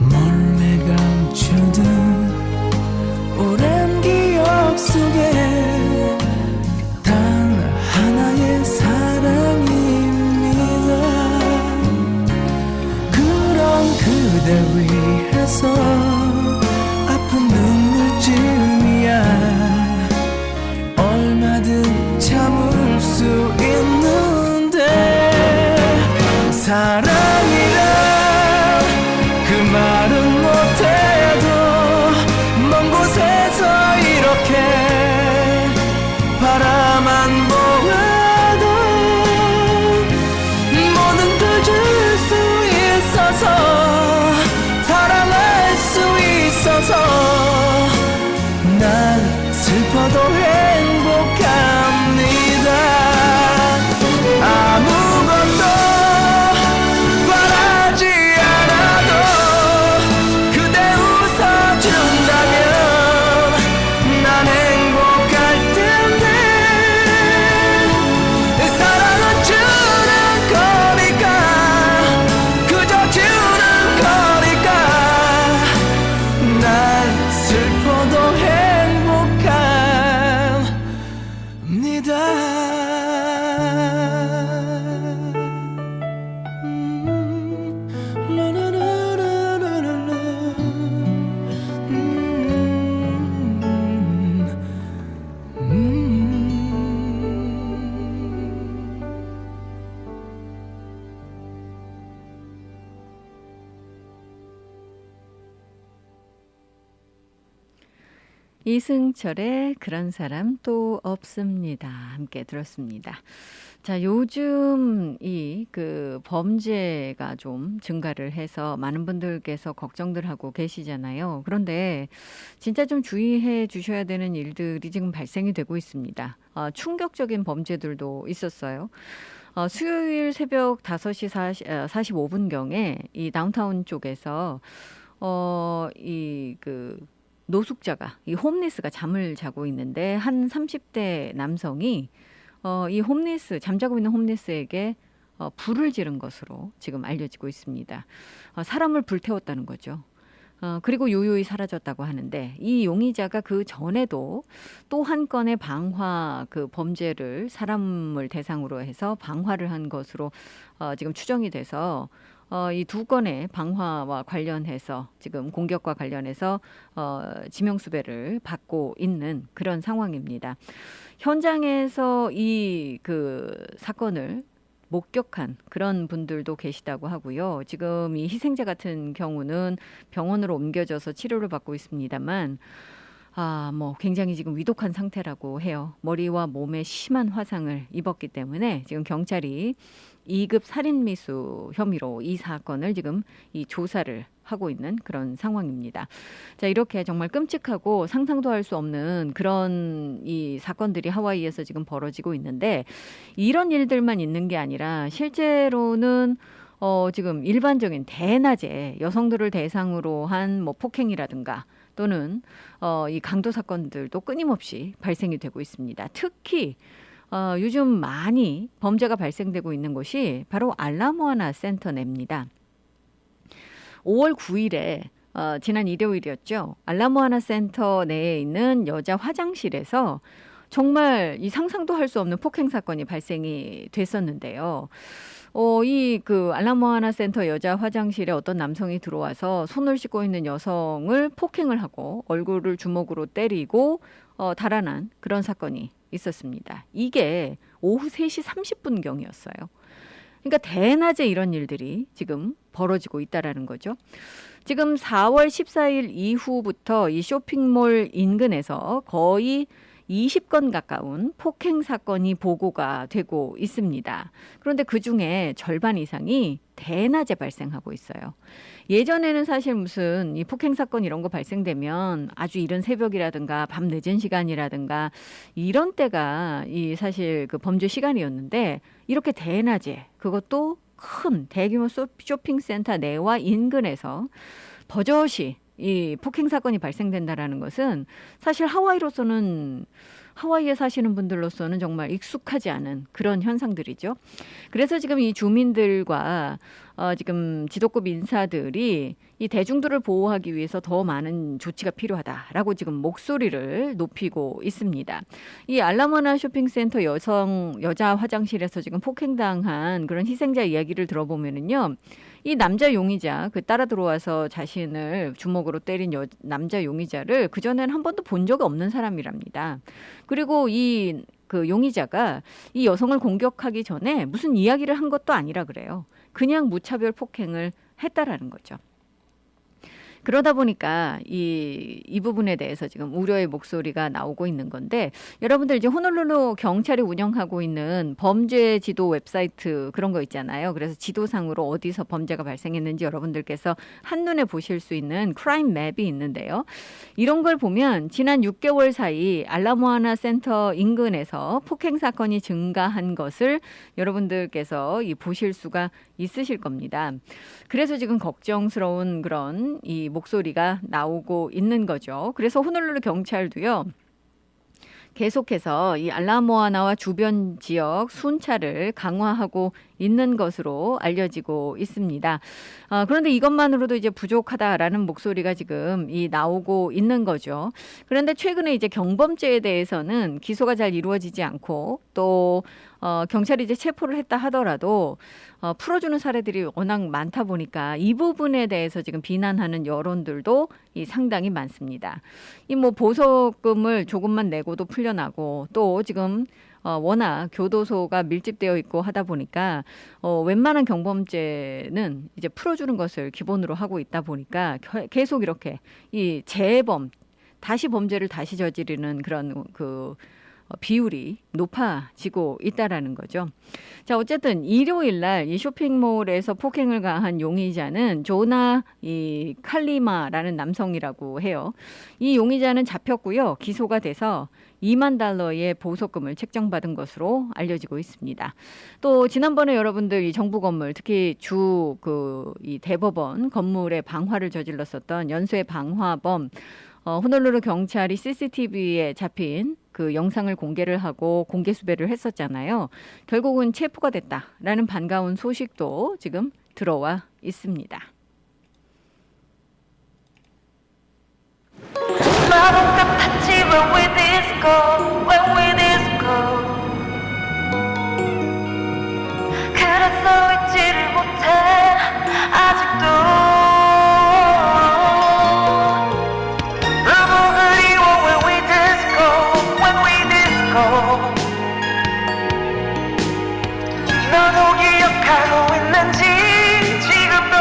S9: 몰래 감추던 오랜 기억 속에 단 하나의 사랑입니다. 그런 그댈 위해서 아픈 눈물쯤이야 얼마든 참을 수 있는데, 사랑이란 그 말은 못해도 먼 곳에서 이렇게 바라만
S1: 이승철의 그런 사람 또 없습니다. 함께 들었습니다. 자, 요즘 이 그 범죄가 좀 증가를 해서 많은 분들께서 걱정들 하고 계시잖아요. 그런데 진짜 좀 주의해 주셔야 되는 일들이 지금 발생이 되고 있습니다. 충격적인 범죄들도 있었어요. 수요일 새벽 5시 45분경에 이 다운타운 쪽에서 이 그 노숙자가 이 홈리스가 잠을 자고 있는데 한 30대 남성이 이 잠자고 있는 홈리스에게 불을 지른 것으로 지금 알려지고 있습니다. 사람을 불태웠다는 거죠. 그리고 유유히 사라졌다고 하는데 이 용의자가 그 전에도 또 한 건의 방화 그 범죄를 사람을 대상으로 해서 방화를 한 것으로 지금 추정이 돼서 이 두 건의 방화와 관련해서 지금 공격과 관련해서 지명수배를 받고 있는 그런 상황입니다. 현장에서 이 그 사건을 목격한 그런 분들도 계시다고 하고요. 지금 이 희생자 같은 경우는 병원으로 옮겨져서 치료를 받고 있습니다만 뭐 굉장히 지금 위독한 상태라고 해요. 머리와 몸에 심한 화상을 입었기 때문에 지금 경찰이 2급 살인미수 혐의로 이 사건을 지금 이 조사를 하고 있는 그런 상황입니다. 자, 이렇게 정말 끔찍하고 상상도 할 수 없는 그런 이 사건들이 하와이에서 지금 벌어지고 있는데 이런 일들만 있는 게 아니라 실제로는 지금 일반적인 대낮에 여성들을 대상으로 한 뭐 폭행이라든가 또는 이 강도 사건들도 끊임없이 발생이 되고 있습니다. 특히 요즘 많이 범죄가 발생되고 있는 곳이 바로 알라모아나 센터 내입니다. 5월 9일에 지난 일요일이었죠. 알라모아나 센터 내에 있는 여자 화장실에서 정말 이 상상도 할 수 없는 폭행 사건이 발생이 됐었는데요. 이 그 알라모아나 센터 여자 화장실에 어떤 남성이 들어와서 손을 씻고 있는 여성을 폭행을 하고 얼굴을 주먹으로 때리고 달아난 그런 사건이 있었습니다. 이게 오후 3시 30분경이었어요. 그러니까 대낮에 이런 일들이 지금 벌어지고 있다라는 거죠. 지금 4월 14일 이후부터 이 쇼핑몰 인근에서 거의 20건 가까운 폭행 사건이 보고가 되고 있습니다. 그런데 그중에 절반 이상이 대낮에 발생하고 있어요. 예전에는 사실 무슨 이 폭행 사건 이런 거 발생되면 아주 이른 새벽이라든가 밤 늦은 시간이라든가 이런 때가 이 사실 그 범죄 시간이었는데 이렇게 대낮에 그것도 큰 대규모 쇼핑센터 내와 인근에서 버젓이 이 폭행 사건이 발생된다라는 것은 사실 하와이에 사시는 분들로서는 정말 익숙하지 않은 그런 현상들이죠. 그래서 지금 이 주민들과 지금 지도급 인사들이 이 대중들을 보호하기 위해서 더 많은 조치가 필요하다라고 지금 목소리를 높이고 있습니다. 이 알라모나 쇼핑센터 여자 화장실에서 지금 폭행당한 그런 희생자 이야기를 들어보면은요. 이 남자 용의자 따라 들어와서 자신을 주먹으로 때린 남자 용의자를 그전에는 한 번도 본 적이 없는 사람이랍니다. 그리고 이 그 용의자가 이 여성을 공격하기 전에 무슨 이야기를 한 것도 아니라 그래요. 그냥 무차별 폭행을 했다라는 거죠. 그러다 보니까 이 부분에 대해서 지금 우려의 목소리가 나오고 있는 건데 여러분들 이제 호놀룰루 경찰이 운영하고 있는 범죄 지도 웹사이트 그런 거 있잖아요. 그래서 지도상으로 어디서 범죄가 발생했는지 여러분들께서 한눈에 보실 수 있는 크라임 맵이 있는데요. 이런 걸 보면 지난 6개월 사이 알라모아나 센터 인근에서 폭행 사건이 증가한 것을 여러분들께서 보실 수가 있으실 겁니다. 그래서 지금 걱정스러운 그런 이 목소리가 나오고 있는 거죠. 그래서 호놀룰루 경찰도요. 계속해서 이 알라모아나와 주변 지역 순찰을 강화하고 있는 것으로 알려지고 있습니다. 그런데 이것만으로도 이제 부족하다라는 목소리가 지금 나오고 있는 거죠. 그런데 최근에 이제 경범죄에 대해서는 기소가 잘 이루어지지 않고 또 경찰이 이제 체포를 했다 하더라도 풀어주는 사례들이 워낙 많다 보니까 이 부분에 대해서 지금 비난하는 여론들도 상당히 많습니다. 이 뭐 보석금을 조금만 내고도 풀려나고 또 지금 워낙 교도소가 밀집되어 있고 하다 보니까 웬만한 경범죄는 이제 풀어주는 것을 기본으로 하고 있다 보니까 계속 이렇게 이 재범 다시 범죄를 다시 저지르는 그런 비율이 높아지고 있다라는 거죠. 자, 어쨌든 일요일 날 이 쇼핑몰에서 폭행을 가한 용의자는 조나 이 칼리마라는 남성이라고 해요. 이 용의자는 잡혔고요. 기소가 돼서 $20,000의 보석금을 책정받은 것으로 알려지고 있습니다. 또 지난번에 여러분들 이 정부 건물, 특히 이 대법원 건물의 방화를 저질렀었던 연쇄 방화범 호놀룰루 경찰이 CCTV에 잡힌 그 영상을 공개를 하고 공개 수배를 했었잖아요. 결국은 체포가 됐다라는 반가운 소식도 지금 들어와 있습니다.
S3: 마법 같았지 when we disco, when we disco. 그래서 잊지를 못해 아직도. 너무 그리워 when we disco, when we disco. 너도 기억하고 있는지 지금도.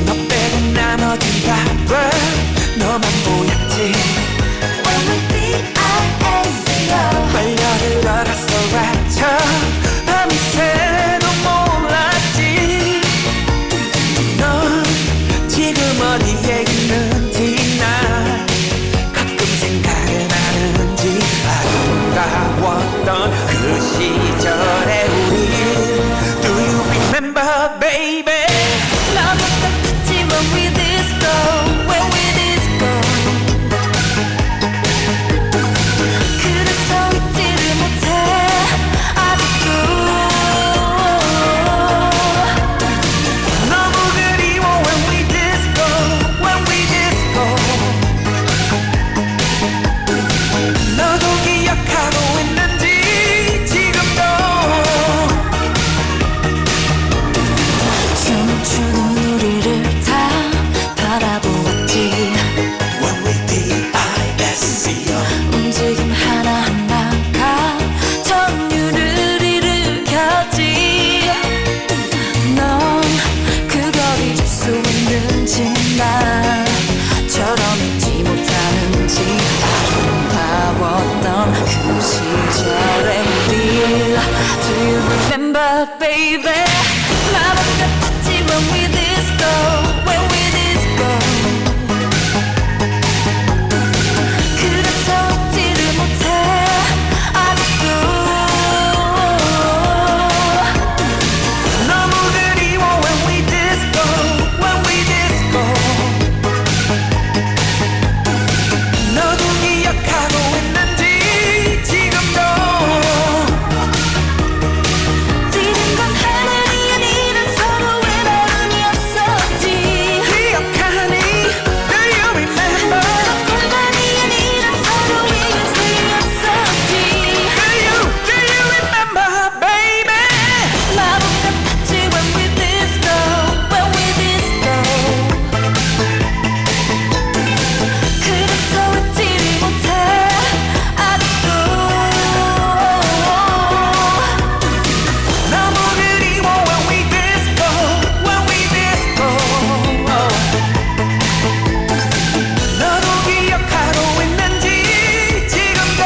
S9: 너 빼고 나머진 바빠 너만 보였지
S3: When we D-I-S-C-O.
S9: 관련을 알았어 맞춰 밤새도 몰랐지 넌 지금 어디에 있는지 나 가끔 생각은 하는지 아름다웠던 그 시절의 우리 Do you remember baby
S3: 마법 같았지 when we disco, when we disco. 그래서 잊지를 못해 아직도.
S9: 너무 그리워 when we disco when we disco 너도 기억하고 있는지 지금도
S3: 춤을 추는 우리를 다 바라보았지.
S9: When we D-I-S-C-O
S3: 움직임 하나하나가 전율을 일으켰지. 넌 그걸 잊을 수 있는지 나처럼 잊지 못하는지 아름다웠던 그 시절의 우리 Do you remember baby 마법 같았지 when we disco, when we disco. 그래서 잊지를 못해 아직도.
S9: 너무 그리워 when we disco when we disco 너도 기억하고 있는지 지금도
S3: 지는 건 하늘이 아니라 서로의 마음이었었지.
S9: 기억하니 Do you remember
S3: 공간이 아니라 서로의 연쇄였었지.
S9: Do you remember baby
S3: 마법 같았지 when we disco, when we disco. 그래서 잊지를 못해 아직도.
S9: 너무 그리워 when we disco when we disco 너도 기억하고 있는지 지금도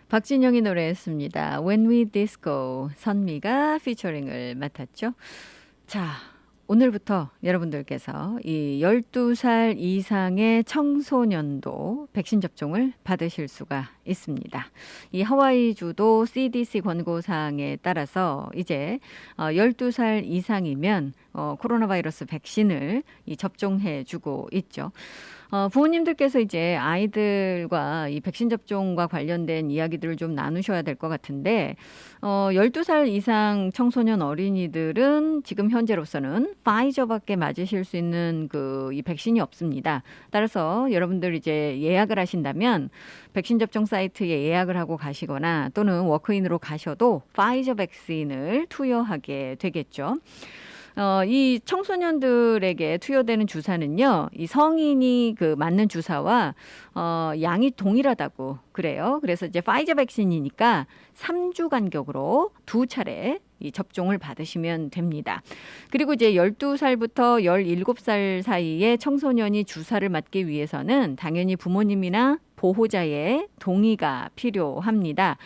S1: 박진영이 노래했습니다. When We Disco, 선미가 피처링을 맡았죠. 자, 오늘부터 여러분들께서 이 12살 이상의 청소년도 백신 접종을 받으실 수가 있습니다. 이 하와이주도 CDC 권고사항에 따라서 이제 12살 이상이면 코로나 바이러스 백신을 접종해 주고 있죠. 부모님들께서 이제 아이들과 이 백신 접종과 관련된 이야기들을 좀 나누셔야 될 것 같은데 12살 이상 청소년 어린이들은 지금 현재로서는 파이저밖에 맞으실 수 있는 이 백신이 없습니다. 따라서 여러분들 이제 예약을 하신다면 백신 접종 사이트에 예약을 하고 가시거나 또는 워크인으로 가셔도 파이저 백신을 투여하게 되겠죠. 이 청소년들에게 투여되는 주사는요, 이 성인이 맞는 주사와 양이 동일하다고 그래요. 그래서 이제 파이저 백신이니까 3주 간격으로 2차례 이 접종을 받으시면 됩니다. 그리고 이제 12살부터 17살 사이에 청소년이 주사를 맞기 위해서는 당연히 부모님이나 보호자의 동의가 필요합니다.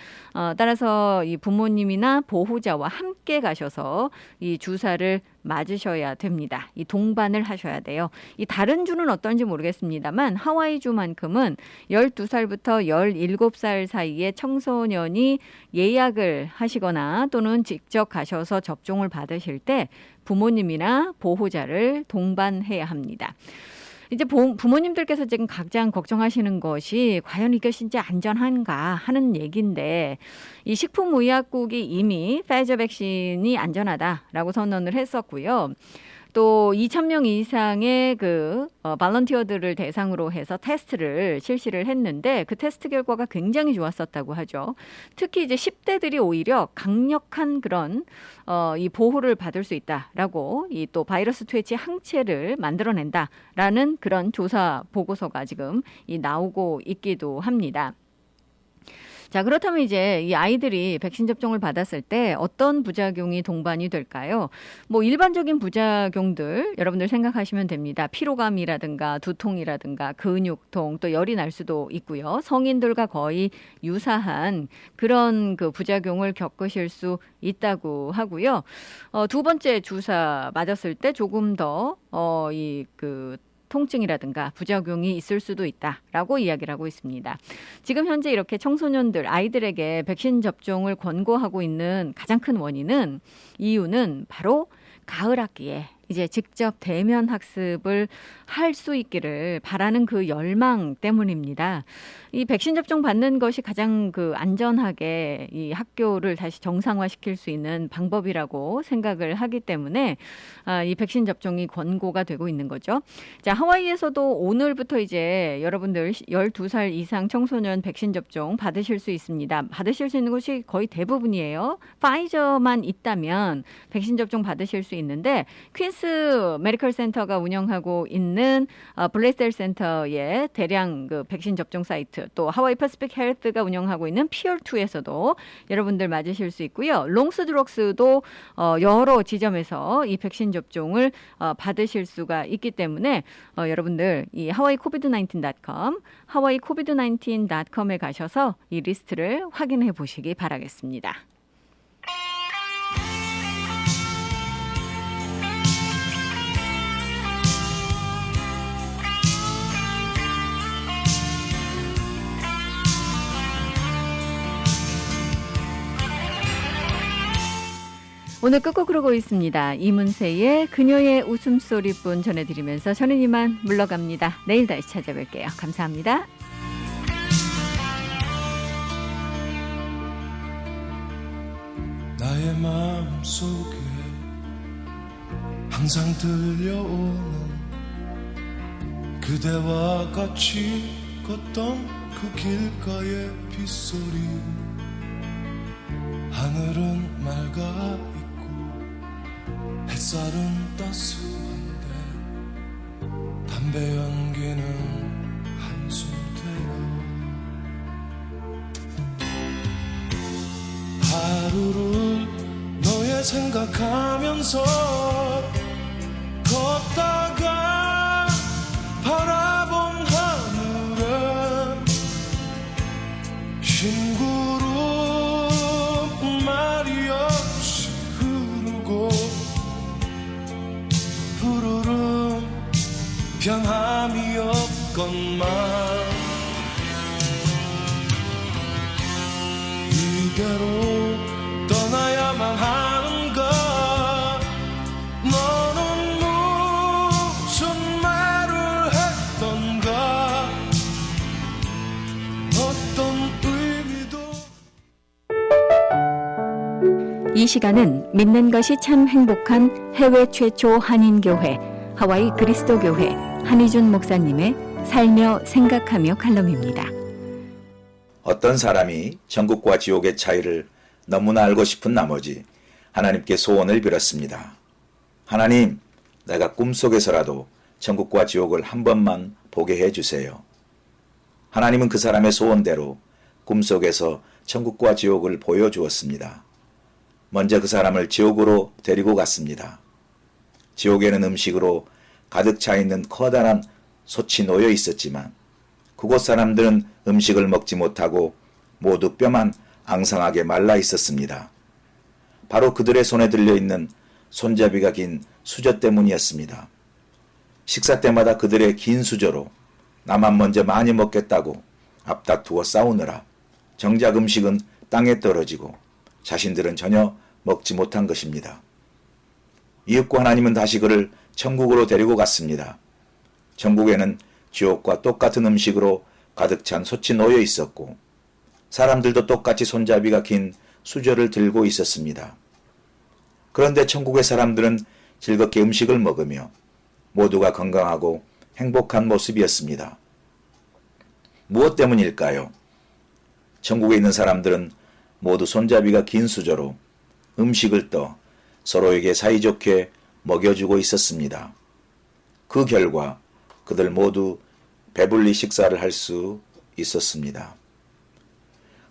S1: 따라서 이 부모님이나 보호자와 함께 가셔서 이 주사를 맞으셔야 됩니다. 이 동반을 하셔야 돼요. 이 다른 주는 어떤지 모르겠습니다만 하와이 주만큼은 12살부터 17살 사이에 청소년이 예약을 하시거나 또는 직접 가셔서 접종을 받으실 때 부모님이나 보호자를 동반해야 합니다. 이제 부모님들께서 지금 가장 걱정하시는 것이 과연 이것이 진짜 안전한가 하는 얘기인데 이 식품의약국이 이미 파이저 백신이 안전하다라고 선언을 했었고요. 또 2,000명 이상의 발런티어들을 대상으로 해서 테스트를 실시를 했는데 그 테스트 결과가 굉장히 좋았었다고 하죠. 특히 이제 10대들이 오히려 강력한 그런 이 보호를 받을 수 있다라고 이 또 바이러스 퇴치 항체를 만들어낸다라는 그런 조사 보고서가 지금 나오고 있기도 합니다. 자, 그렇다면 이제 이 아이들이 백신 접종을 받았을 때 어떤 부작용이 동반이 될까요? 일반적인 부작용들 여러분들 생각하시면 됩니다. 피로감이라든가 두통이라든가 근육통 또 열이 날 수도 있고요. 성인들과 거의 유사한 그런 부작용을 겪으실 수 있다고 하고요. 두 번째 주사 맞았을 때 조금 더 통증이라든가 부작용이 있을 수도 있다라고 이야기를 하고 있습니다. 지금 현재 이렇게 청소년들, 아이들에게 백신 접종을 권고하고 있는 가장 큰 이유는 바로 가을 학기에 이제 직접 대면 학습을 할 수 있기를 바라는 그 열망 때문입니다. 이 백신 접종 받는 것이 가장 안전하게 이 학교를 다시 정상화시킬 수 있는 방법이라고 생각을 하기 때문에 이 백신 접종이 권고가 되고 있는 거죠. 자, 하와이에서도 오늘부터 이제 여러분들 12살 이상 청소년 백신 접종 받으실 수 있습니다. 받으실 수 있는 곳이 거의 대부분이에요. 파이저만 있다면 백신 접종 받으실 수 있는데 퀸스 메디컬 센터가 운영하고 있는 블레셀 센터의 대량 백신 접종 사이트, 또 하와이 퍼시픽 헬스가 운영하고 있는 피어2에서도 여러분들 맞으실 수 있고요. 롱스 드럭스도 여러 지점에서 이 백신 접종을 받으실 수가 있기 때문에 여러분들 이 hawaiicovid19.com, hawaiicovid19.com에 가셔서 이 리스트를 확인해 보시기 바라겠습니다. 오늘 끝곡으로 있습니다. 이문세의 그녀의 웃음소리뿐 전해드리면서 저는 이만 물러갑니다. 내일 다시 찾아뵐게요. 감사합니다.
S2: 나의 마음속에 항상 들려오는 그대와 같이 걷던 그 길가의 빗소리. 하늘은 맑아 햇살은 따스한데 담배 연기는 한숨 대고 하루를 너의 생각하면서 걷다가 바라본 하늘은 흰구름 말이 없이 흐르고 푸르름 변함이 없건만 이대로 떠나야만 하는가. 너는 무슨 말을 했던가.
S1: 이 시간은 믿는 것이 참 행복한 해외 최초 한인교회 하와이 그리스도교회 한희준 목사님의 살며 생각하며 칼럼입니다.
S10: 어떤 사람이 천국과 지옥의 차이를 너무나 알고 싶은 나머지 하나님께 소원을 빌었습니다. 하나님, 내가 꿈속에서라도 천국과 지옥을 한 번만 보게 해주세요. 하나님은 그 사람의 소원대로 꿈속에서 천국과 지옥을 보여주었습니다. 먼저 그 사람을 지옥으로 데리고 갔습니다. 지옥에는 음식으로 가득 차 있는 커다란 솥이 놓여 있었지만 그곳 사람들은 음식을 먹지 못하고 모두 뼈만 앙상하게 말라 있었습니다. 바로 그들의 손에 들려있는 손잡이가 긴 수저 때문이었습니다. 식사 때마다 그들의 긴 수저로 나만 먼저 많이 먹겠다고 앞다투어 싸우느라 정작 음식은 땅에 떨어지고 자신들은 전혀 먹지 못한 것입니다. 이윽고 하나님은 다시 그를 천국으로 데리고 갔습니다. 천국에는 지옥과 똑같은 음식으로 가득 찬 솥이 놓여 있었고 사람들도 똑같이 손잡이가 긴 수저를 들고 있었습니다. 그런데 천국의 사람들은 즐겁게 음식을 먹으며 모두가 건강하고 행복한 모습이었습니다. 무엇 때문일까요? 천국에 있는 사람들은 모두 손잡이가 긴 수저로 음식을 떠 서로에게 사이좋게 먹여주고 있었습니다. 그 결과 그들 모두 배불리 식사를 할 수 있었습니다.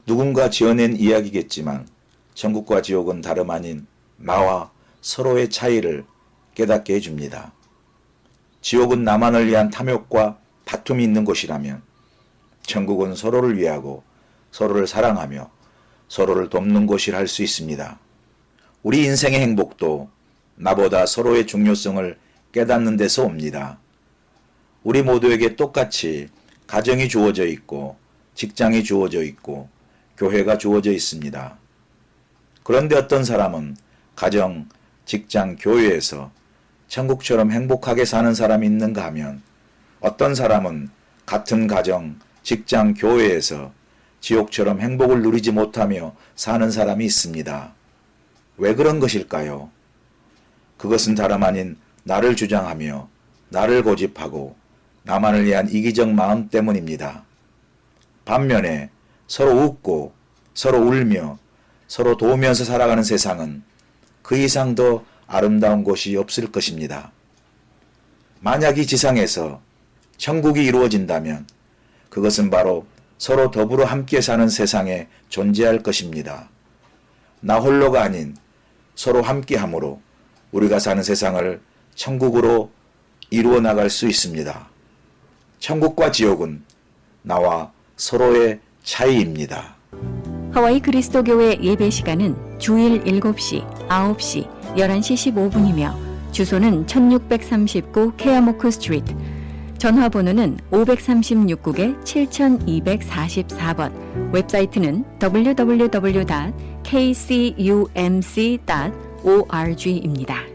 S10: 누군가 지어낸 이야기겠지만 천국과 지옥은 다름 아닌 나와 서로의 차이를 깨닫게 해줍니다. 지옥은 나만을 위한 탐욕과 다툼이 있는 곳이라면 천국은 서로를 위하고 서로를 사랑하며 서로를 돕는 곳이라 할 수 있습니다. 우리 인생의 행복도 나보다 서로의 중요성을 깨닫는 데서 옵니다. 우리 모두에게 똑같이 가정이 주어져 있고 직장이 주어져 있고 교회가 주어져 있습니다. 그런데 어떤 사람은 가정, 직장, 교회에서 천국처럼 행복하게 사는 사람이 있는가 하면 어떤 사람은 같은 가정, 직장, 교회에서 지옥처럼 행복을 누리지 못하며 사는 사람이 있습니다. 왜 그런 것일까요? 그것은 다름 아닌 나를 주장하며 나를 고집하고 나만을 위한 이기적 마음 때문입니다. 반면에 서로 웃고 서로 울며 서로 도우면서 살아가는 세상은 그 이상 더 아름다운 곳이 없을 것입니다. 만약 이 지상에서 천국이 이루어진다면 그것은 바로 서로 더불어 함께 사는 세상에 존재할 것입니다. 나 홀로가 아닌 서로 함께함으로 우리가 사는 세상을 천국으로 이루어 나갈 수 있습니다. 천국과 지옥은 나와 서로의 차이입니다.
S1: 하와이 그리스도교회 예배 시간은 주일 7시, 9시, 11시 15분이며 주소는 1639 케아모크 스트리트, 전화번호는 536국에 7244번, 웹사이트는 www.kcumc.org입니다.